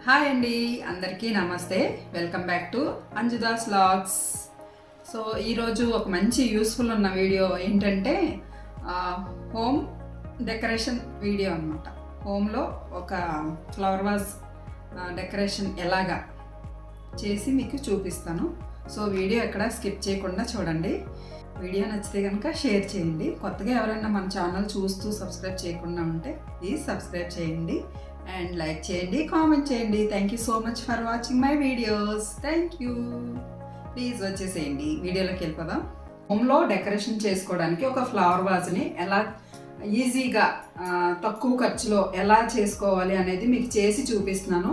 Hi అండి, అందరికీ నమస్తే. Welcome back to Anjudas vlogs. So ఈరోజు ఒక మంచి యూస్ఫుల్ ఉన్న వీడియో ఏంటంటే హోమ్ డెకరేషన్ వీడియో అనమాట. హోమ్లో ఒక ఫ్లవర్ వాజ్ డెకరేషన్ ఎలాగా చేసి మీకు చూపిస్తాను. సో వీడియో ఎక్కడ స్కిప్ చేయకుండా చూడండి. వీడియో నచ్చితే కనుక షేర్ చేయండి. కొత్తగా ఎవరైనా మన ఛానల్ చూస్తూ సబ్స్క్రైబ్ చేయకుండా ఉంటే ప్లీజ్ సబ్స్క్రైబ్ చేయండి అండ్ లైక్ చేయండి, కామెంట్ చేయండి. Thank you so much for watching my videos. Thank you. Please వచ్చేసేయండి, వీడియోలోకి వెళ్ళిపోదాం. హోమ్లో డెకరేషన్ చేసుకోవడానికి ఒక ఫ్లవర్ వాజ్ని ఎలా ఈజీగా తక్కువ ఖర్చులో ఎలా చేసుకోవాలి అనేది మీకు చేసి చూపిస్తున్నాను.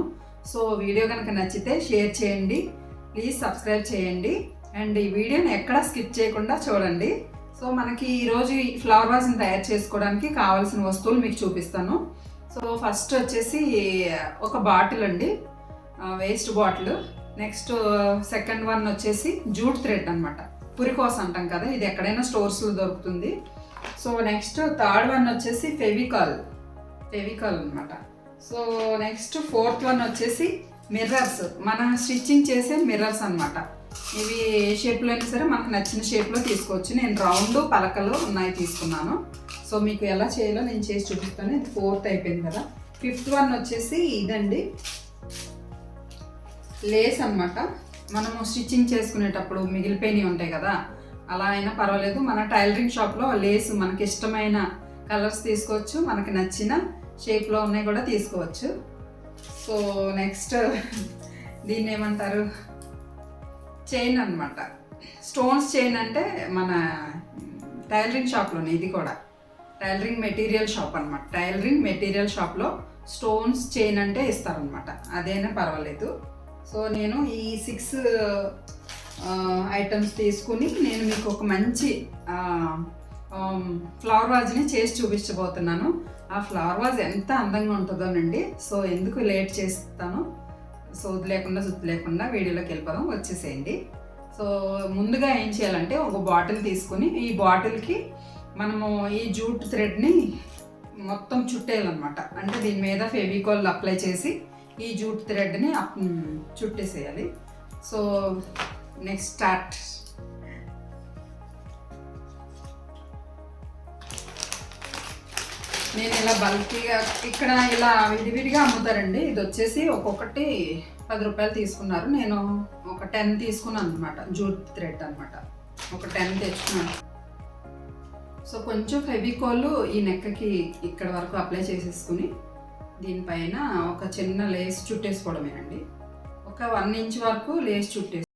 సో వీడియో కనుక నచ్చితే షేర్ చేయండి, ప్లీజ్ సబ్స్క్రైబ్ చేయండి అండ్ ఈ వీడియోని ఎక్కడా స్కిప్ చేయకుండా చూడండి. సో మనకి ఈరోజు ఈ ఫ్లవర్ వాజ్ని తయారు చేసుకోవడానికి కావాల్సిన వస్తువులు మీకు చూపిస్తాను. సో ఫస్ట్ వచ్చేసి ఒక బాటిల్ అండి, waste bottle. Next second one వచ్చేసి జూట్ థ్రెడ్ అనమాట, పురికోస అంటాం కదా, ఇది ఎక్కడైనా స్టోర్స్లో దొరుకుతుంది. సో నెక్స్ట్ థర్డ్ వన్ వచ్చేసి ఫెవికాల్ అనమాట. సో నెక్స్ట్ ఫోర్త్ వన్ వచ్చేసి మిర్రర్స్, మన స్టిచ్చింగ్ చేసే మిర్రర్స్ అనమాట. ఇవి ఏ షేప్లో అయినా సరే మనకు నచ్చిన షేప్లో తీసుకోవచ్చు. నేను రౌండ్ పలకలు ఉన్నాయి తీసుకున్నాను. సో మీకు ఎలా చేయాలో నేను చేసి చూపిస్తాను. ఇది ఫోర్త్ అయిపోయింది కదా. ఫిఫ్త్ వన్ వచ్చేసి ఇదండి, లేస్ అనమాట. మనము స్టిచ్చింగ్ చేసుకునేటప్పుడు మిగిలిపోయినవి ఉంటాయి కదా, అలా అయినా పర్వాలేదు. మన టైలరింగ్ షాప్లో లేస్ మనకి ఇష్టమైన కలర్స్ తీసుకోవచ్చు, మనకి నచ్చిన షేప్లో ఉన్నాయి కూడా తీసుకోవచ్చు. సో నెక్స్ట్ దీన్ని ఏమంటారు, చైన్ అనమాట. స్టోన్స్ చైన్ అంటే మన టైలరింగ్ షాప్లోనే, ఇది కూడా టైలరింగ్ మెటీరియల్ షాప్ అనమాట. టైలరింగ్ మెటీరియల్ షాప్లో స్టోన్స్ చైన్ అంటే ఇస్తారనమాట, అదైనా పర్వాలేదు. సో నేను ఈ 6 ఐటమ్స్ తీసుకుని నేను మీకు ఒక మంచి ఫ్లవర్ వాజ్ని చేసి చూపించబోతున్నాను. ఆ ఫ్లవర్ వాజ్ ఎంత అందంగా ఉంటుందోనండి. సో ఎందుకు లేట్ చేస్తాను, సోది లేకుండా సుత్తి లేకుండా వీడియోలోకి వెళ్ళిపోదాం, వచ్చేసేయండి. సో ముందుగా ఏం చేయాలంటే ఒక బాటిల్ తీసుకుని ఈ బాటిల్కి మనము ఈ జూట్ థ్రెడ్ని మొత్తం చుట్టేయాలన్నమాట. అంటే దీని మీద ఫెవికాల్ అప్లై చేసి ఈ జూట్ థ్రెడ్ని చుట్టేసేయాలి. So next start. నేను ఇలా బల్కీగా ఇక్కడ ఇలా విడివిడిగా అమ్ముతారండి. ఇది వచ్చేసి ఒక్కొక్కటి 10 రూపాయలు తీసుకున్నారు. నేను ఒక 10 తీసుకున్నాను అనమాట, జూట్ థ్రెడ్ అనమాట. ఒక 10 తెచ్చుకున్నాను. సో కొంచెం ఫెవికాల్ ఈ నెక్కకి ఇక్కడ వరకు అప్లై చేసేసుకుని దీనిపైన ఒక చిన్న లేస్ చుట్టేసుకోవడమేనండి. ఒక 1 ఇంచ్ వరకు లేస్ చుట్టేసి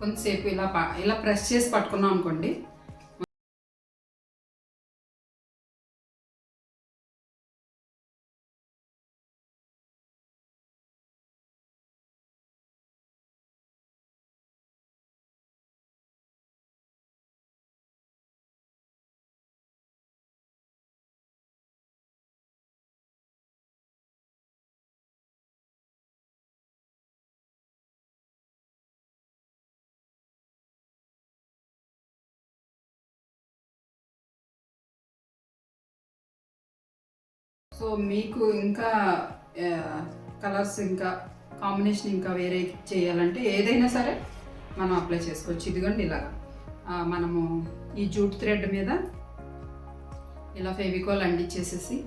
కొంతసేపు ఇలా ప్రెస్ చేసి పట్టుకున్నాం అనుకోండి. సో మీకు ఇంకా కలర్స్ ఇంకా కాంబినేషన్ ఇంకా వేరే చేయాలంటే ఏదైనా సరే మనం అప్లై చేసుకోవచ్చు. ఇదిగోండి ఇలాగా మనము ఈ జూట్ థ్రెడ్ మీద ఇలా ఫెవికాల్ అంటించేసేసి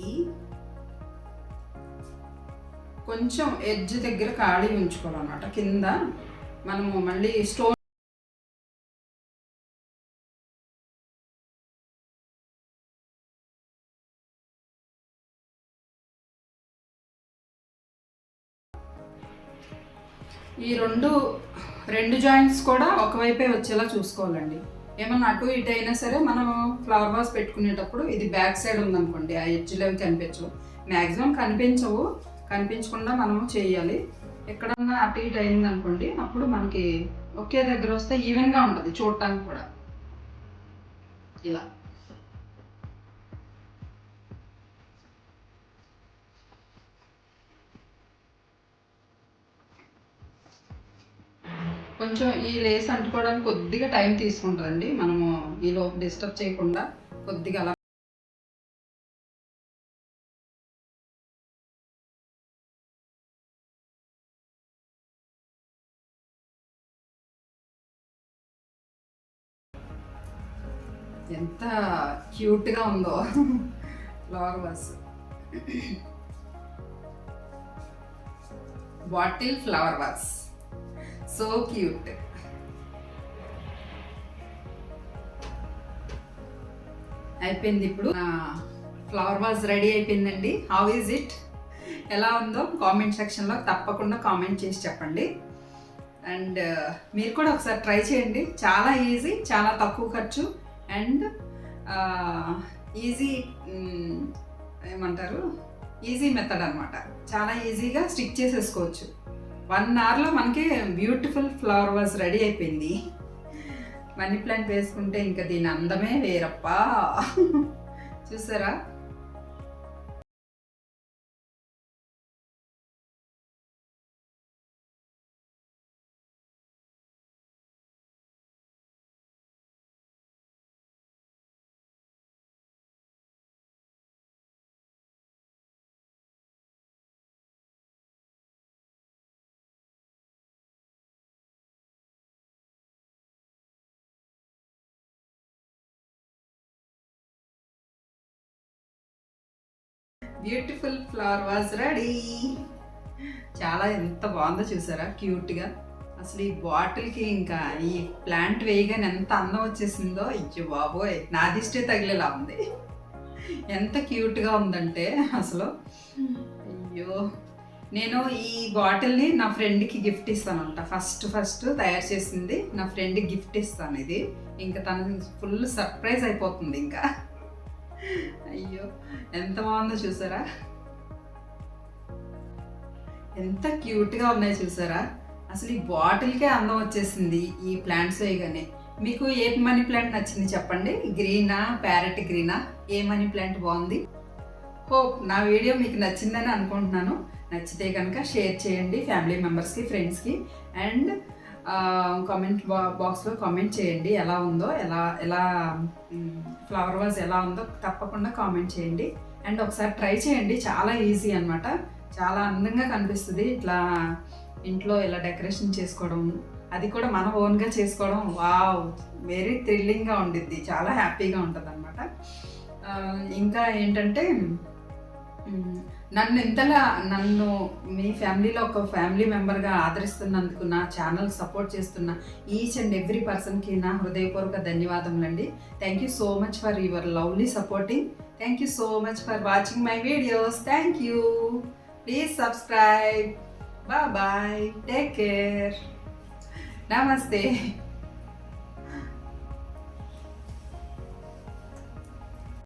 ఈ కొంచెం ఎడ్జ్ దగ్గర ఖాళీ ఉంచుకోవాలన్నమాట. కింద మనము మళ్ళీ స్టోన్ ఈ రెండు జాయింట్స్ కూడా ఒకవైపే వచ్చేలా చూసుకోవాలండి. ఏమన్నా అటు ఇటు అయినా సరే మనం ఫ్లవర్ వాస్ పెట్టుకునేటప్పుడు ఇది బ్యాక్ సైడ్ ఉందనుకోండి, ఆ ఎడ్జ్లు అవి కనిపించవు, మ్యాక్సిమం కనిపించకుండా మనము చేయాలి. ఎక్కడన్నా అటు ఇటు అయింది అనుకోండి, అప్పుడు మనకి ఒకే దగ్గర వస్తే ఈవెన్గా ఉంటుంది చూడటానికి కూడా. ఇలా కొంచెం ఈ లేస్ అంటుకోవడానికి కొద్దిగా టైం తీసుకుంటుందండి. మనము ఈలోపు డిస్టర్బ్ చేయకుండా కొద్దిగా అలా ఎంత క్యూట్గా ఉందో flower vase. Bottle flower vase, so cute. అయిపోయింది. ఇప్పుడు ఫ్లవర్ వాజ్ రెడీ అయిపోయిందండి. How is it? ఎలా ఉందో కామెంట్ సెక్షన్లో తప్పకుండా కామెంట్ చేసి చెప్పండి. అండ్ మీరు కూడా ఒకసారి ట్రై చేయండి. చాలా ఈజీ, చాలా తక్కువ ఖర్చు అండ్ ఈజీ ఏమంటారు ఈజీ మెథడ్ అనమాట. చాలా ఈజీగా స్టిక్ చేసేసుకోవచ్చు. 1 అవర్లో మనకి బ్యూటిఫుల్ ఫ్లవర్ వాజ్ రెడీ అయిపోయింది. మనీ ప్లాంట్ వేసుకుంటే ఇంకా దీని అందమే వేరప్పా. చూసారా? Beautiful flower vase ready. చాలా ఎంత బాగుందో చూసారా, క్యూట్గా. అసలు ఈ బాటిల్కి ఇంకా ఈ ప్లాంట్ వేయగానే ఎంత అందం వచ్చేసిందో. అయ్యో బాబోయ్, నా దిష్టే తగిలేలా ఉంది. ఎంత క్యూట్గా ఉందంటే అసలు. అయ్యో, నేను ఈ బాటిల్ని నా ఫ్రెండ్కి గిఫ్ట్ ఇస్తానంట. ఫస్ట్ తయారు చేసింది నా ఫ్రెండ్కి గిఫ్ట్ ఇస్తాను. ఇది ఇంకా తనకి ఫుల్ సర్ప్రైజ్ అయిపోతుంది ఇంకా. అయ్యో, ఎంత బాగుందో చూసారా, ఎంత క్యూట్గా ఉన్నాయి చూసారా. అసలు ఈ బాటిల్కే అందం వచ్చేసింది ఈ ప్లాంట్స్ వేయగానే. మీకు ఏ మనీ ప్లాంట్ నచ్చింది చెప్పండి? గ్రీనా, ప్యారెట్ గ్రీనా, ఏ మనీ ప్లాంట్ బాగుంది? హోప్ నా వీడియో మీకు నచ్చిందని అనుకుంటున్నాను. నచ్చితే కనుక షేర్ చేయండి ఫ్యామిలీ మెంబర్స్కి, ఫ్రెండ్స్కి. అండ్ కామెంట్ బాక్స్లో కామెంట్ చేయండి ఎలా ఉందో, ఎలా ఫ్లవర్ వాజ్ ఎలా ఉందో తప్పకుండా కామెంట్ చేయండి. అండ్ ఒకసారి ట్రై చేయండి. చాలా ఈజీ అనమాట. చాలా అందంగా కనిపిస్తుంది ఇట్లా ఇంట్లో ఇలా డెకరేషన్ చేసుకోవడం, అది కూడా మన ఓన్గా చేసుకోవడం. వావ్, వెరీ థ్రిల్లింగ్గా ఉండిద్ది, చాలా హ్యాపీగా ఉంటుంది అనమాట. ఇంకా ఏంటంటే నన్ను మీ ఫ్యామిలీలో ఒక ఫ్యామిలీ మెంబర్గా ఆదరిస్తున్నందుకు, నా ఛానల్ సపోర్ట్ చేస్తున్న ఈచ్ అండ్ ఎవ్రీ పర్సన్కి నా హృదయపూర్వక ధన్యవాదములండి. Thank you so much for your lovely supporting. Thank you so much for watching my videos. Thank you. Please subscribe. Bye, take care, నమస్తే.